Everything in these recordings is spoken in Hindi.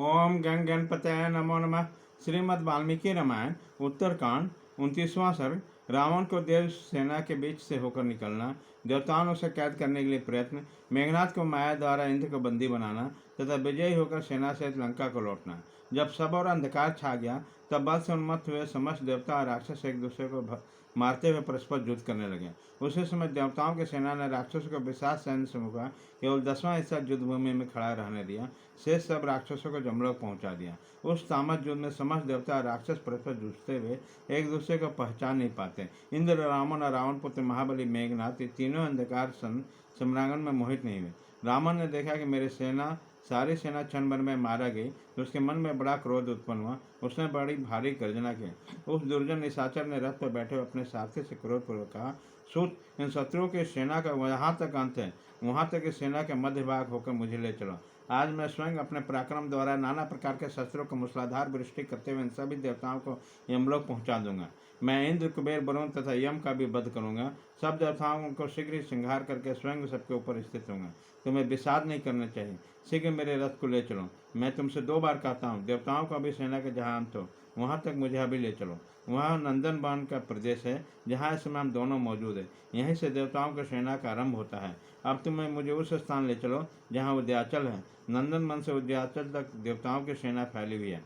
ओम गण गणपतये नमो नमः। श्रीमद् वाल्मीकि रामायण उत्तरकांड 29वां सर्ग। रावण को देव सेना के बीच से होकर निकलना, देवताओं से कैद करने के लिए प्रयत्न, मेघनाथ को माया द्वारा इंद्र को बंदी बनाना तथा विजयी होकर सेना सहित लंका को लौटना। जब सब और अंधकार छा गया तब बल से उन्मत्त हुए समस्त देवता और राक्षस एक दूसरे को मारते हुए परस्पर युद्ध करने लगे। उसी समय देवताओं की सेना ने राक्षसों को विशाल सैन्य समूह का केवल 10वां हिस्सा युद्धभूमि में खड़ा रहने दिया। शेष सब राक्षसों को जमलोक पहुंचा दिया। उस तामस युद्ध में समस्त देवता और राक्षस परस्पर जूझते हुए एक दूसरे को पहचान नहीं पाते। इंद्र, रावण और रावण पुत्र महाबली मेघनाथ ये तीनों अंधकार सम्रांगण में मोहित नहीं हुए। रावण ने देखा कि मेरी सारी सेना क्षण भर में मारा गई तो उसके मन में बड़ा क्रोध उत्पन्न हुआ। उसने बड़ी भारी गर्जना की। उस दुर्जन निशाचर ने रथ पर बैठे अपने सारथी से क्रोधपूर्वक कहा, सूत, इन शत्रुओं की सेना का वहाँ तक अंत है, वहाँ तक इस सेना के मध्य भाग होकर मुझे ले चलो। आज मैं स्वयं अपने पराक्रम द्वारा नाना प्रकार के शस्त्रों को मूसलाधार वृष्टि करते हुए इन सभी देवताओं को यमलोक पहुँचा दूंगा। मैं इंद्र, कुबेर, वरुण तथा यम का भी वध करूंगा। सब देवताओं को शीघ्र ही संहार करके स्वयं सबके ऊपर स्थित होंगे। तुम्हें विषाद नहीं करना चाहिए। शीघ्र मेरे रथ को ले चलो। मैं तुमसे 2 बार कहता हूँ, देवताओं का भी सेना के जहाँ अंत हो वहाँ तक मुझे अभी ले चलो। वहाँ नंदन वन का प्रदेश है जहाँ इस समय हम दोनों मौजूद हैं। यहीं से देवताओं की सेना का आरंभ होता है। अब तुम्हें मुझे उस स्थान ले चलो जहाँ उद्याचल है। नंदन वन से उद्याचल तक देवताओं की सेना फैली हुई है।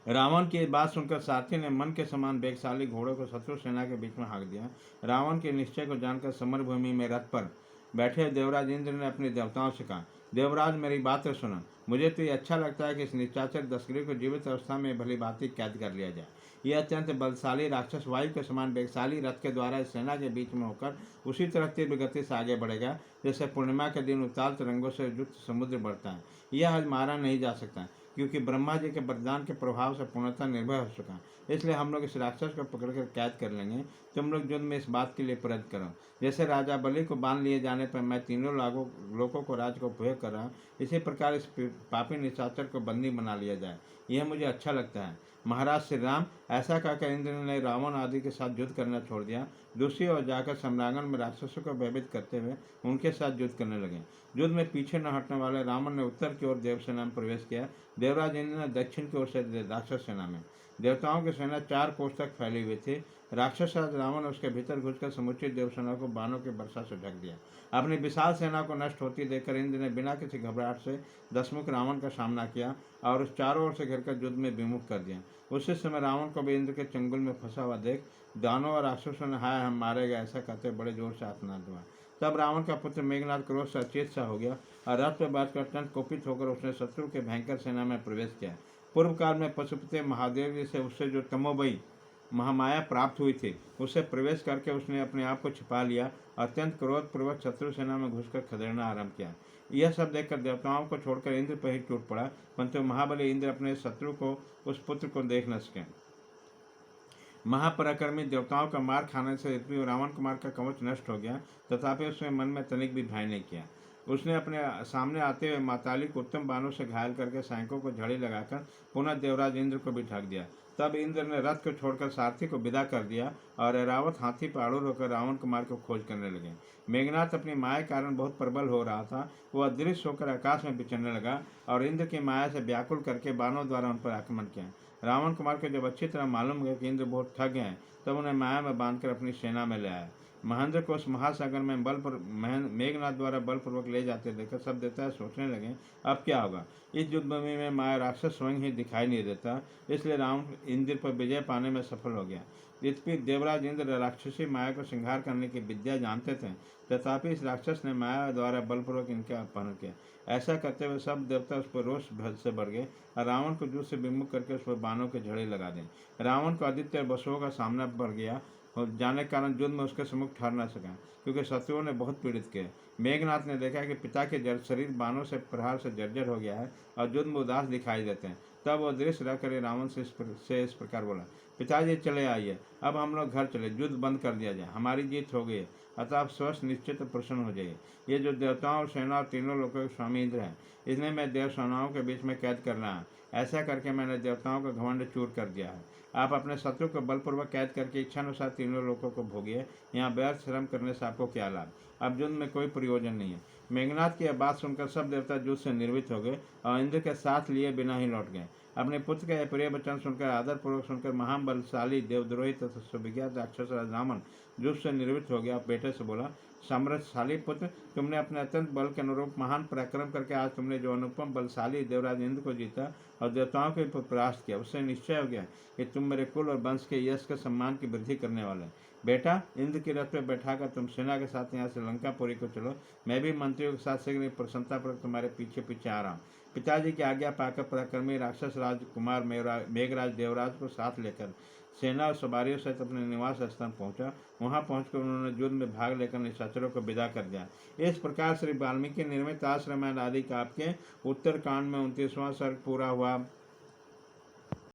रावण की बात सुनकर सारथी ने मन के समान वेगशाली घोड़ों को शत्रु सेना के बीच में हाँक दिया। रावण के निश्चय को जानकर समर भूमि में रथ पर बैठे देवराज इंद्र ने अपने देवताओं से कहा, देवराज मेरी बात तो सुनो। मुझे तो ये अच्छा लगता है कि इस निशाचर दस्युरी को जीवित अवस्था में भली भांति कैद कर लिया जाए। यह अत्यंत बलशाली राक्षस वायु के समान वेगशाली रथ के द्वारा इस सेना के बीच में होकर उसी तरह तीव्र गति से आगे बढ़ेगा जैसे पूर्णिमा के दिन उताल तरंगों से युक्त समुद्र बढ़ता है। यह आज मारा नहीं जा सकता क्योंकि ब्रह्मा जी के वरदान के प्रभाव से पूर्णतः निर्भय हो चुका। इसलिए हम लोग इस राक्षस को पकड़कर कैद कर लेंगे। तुम लोग युद्ध में इस बात के लिए प्रेरित करो। जैसे राजा बलि को बांध लिए जाने पर मैं तीनों लोगों को राज को उपयोग कर रहा हूँ, इसी प्रकार इस पापी निशाचर को बंदी बना लिया जाए। यह मुझे अच्छा लगता है। महाराज श्री राम, ऐसा कहकर इंद्र ने रावण आदि के साथ युद्ध करना छोड़ दिया। दूसरी ओर जाकर सम्रांगण में राक्षसों को भयभीत करते हुए उनके साथ युद्ध करने लगे। युद्ध में पीछे न हटने वाले रावण ने उत्तर की ओर देवसेना में प्रवेश किया। देवराज इंद्र ने दक्षिण की ओर से राक्षस सेना में। देवताओं की सेना 4 कोस तक फैली हुई थी। राक्षस रावण उसके भीतर घुसकर समुचित देवसेना को बाणों की वर्षा से ढक दिया। अपनी विशाल सेना को नष्ट होती देखकर इंद्र ने बिना किसी घबराहट से दशमुख रावण का सामना किया और उस चारों ओर से घिरकर युद्ध में विमुख कर दिया। उसी समय रावण को भी इंद्र के चंगुल में फंसा हुआ देख दानों और राक्षसों ने हाय हम मारे गए ऐसा कहते बड़े जोर से आत्मनाद हुआ। तब रावण का पुत्र मेघनाथ क्रोध से अचेत सा हो गया और रथ पर बैठकर अत्यंत कुपित होकर उसने शत्रु के भयंकर सेना में प्रवेश किया। पूर्व काल में पशुपति महादेव जी से उससे जो तमोबई महामाया प्राप्त हुई थी उससे प्रवेश करके उसने अपने आप को छिपा लिया। अत्यंत क्रोधपूर्वक शत्रु सेना में घुसकर खदेड़ना आरंभ किया। यह सब देखकर देवताओं को छोड़कर इंद्र पर ही टूट पड़ा, परंतु महाबली इंद्र अपने शत्रु को उस पुत्र को देख न सके। महापराक्रमी देवताओं का मार खाने से यद्यपि रावण कुमार का कवच नष्ट हो गया, तथापि उसने मन में तनिक भी भय नहीं किया। उसने अपने सामने आते हुए माताली को उत्तम बाणों से घायल करके सैनिकों को झड़ी लगाकर पुनः देवराज इंद्र को भी ढक दिया। तब इंद्र ने रथ को छोड़कर सारथी को विदा कर दिया और ऐरावत हाथी पर आरूढ़ होकर रावण कुमार को खोज करने लगे। मेघनाथ अपनी माया के कारण बहुत प्रबल हो रहा था। वह अदृश्य होकर आकाश में विचरने लगा और इंद्र की माया से व्याकुल करके बाणों द्वारा उन पर आक्रमण किया। रावण कुमार को जब अच्छी तरह मालूम गया कि इंद्र बहुत थक गए तब उन्हें माया में बांधकर अपनी सेना में ले आया। महेंद्र को उस महासागर में मेघनाथ द्वारा बलपूर्वक ले जाते देखकर सब देवता सोचने लगे अब क्या होगा। इस युद्धभूमि में माया राक्षस स्वयं ही दिखाई नहीं देता, इसलिए रावण इंद्र पर विजय पाने में सफल हो गया। यद्यपि देवराज इंद्र राक्षसी माया को संहार करने की विद्या जानते थे, तथापि इस राक्षस ने माया द्वारा बलपूर्वक इनका अपहरण किया। ऐसा करते हुए सब देवता उस पर रोष से बढ़ गए और रावण को युद्ध से विमुख करके उस पर बाणों के झड़े लगा दें। रावण को आदित्य वसुओं का सामना बढ़ गया और जाने के कारण युद्ध में उसके सम्मुख ठहर न सका क्योंकि शत्रुओं ने बहुत पीड़ित किए। मेघनाथ ने देखा कि पिता के शरीर बाणों से प्रहार से जर्जर हो गया है और युद्ध में उदास दिखाई देते हैं। तब वह दृश्य रहकर रावण से इस प्रकार बोला, पिताजी चले आइए, अब हम लोग घर चले, युद्ध बंद कर दिया जाए, हमारी जीत हो गई है, अतः आप स्वस्थ निश्चित प्रसन्न हो जाइए। ये जो देवताओं और सेना और तीनों लोगों के स्वामी इंद्र हैं, इसने मैं देव सेनाओं के बीच में कैद करना है। ऐसा करके मैंने देवताओं का घमंड चूर कर दिया है। आप अपने शत्रु को बलपूर्वक कैद करके इच्छानुसार तीनों लोगों को भोगिए। यहाँ व्यर्थ श्रम करने से आपको क्या लाभ। अब युद्ध में कोई प्रयोजन नहीं है। मेघनाथ की यह बात सुनकर सब देवता युद्ध से निर्वित हो गए और इंद्र के साथ लिए बिना ही लौट गए। अपने पुत्र का यह प्रिय वचन सुनकर, आदरपूर्वक सुनकर, महान बलशाली देवद्रोही तथा सुविज्ञात राक्षस राज रावण युद्ध से निर्वित हो गया। बेटे से बोला, सामर्थ्यशाली पुत्र, तुमने अपने अत्यंत बल के अनुरूप महान पराक्रम करके आज तुमने जो अनुपम बलशाली देवराज इंद्र को जीता और देवताओं के परास्त किया, उससे निश्चय हो गया कि तुम मेरे कुल और वंश के यश के सम्मान की वृद्धि करने वाले। बेटा, इंद्र की रथ पर बैठाकर तुम सेना के साथ यहाँ से लंकापुरी को चलो। मैं भी मंत्रियों के साथ शीघ्र प्रसन्नतापूर्वक तुम्हारे पीछे पीछे आ रहा हूँ। पिताजी की आज्ञा पाकर पराक्रमी राक्षस राजकुमार मेघराज देवराज को साथ लेकर सेना और सवारियों सहित अपने निवास स्थान पहुंचा। वहां पहुंचकर उन्होंने युद्ध में भाग लेकर निशाचरों को विदा कर दिया। इस प्रकार श्री वाल्मीकि निर्मित आश्रम आदि का आपके उत्तरकांड में 29वां सर्ग पूरा हुआ।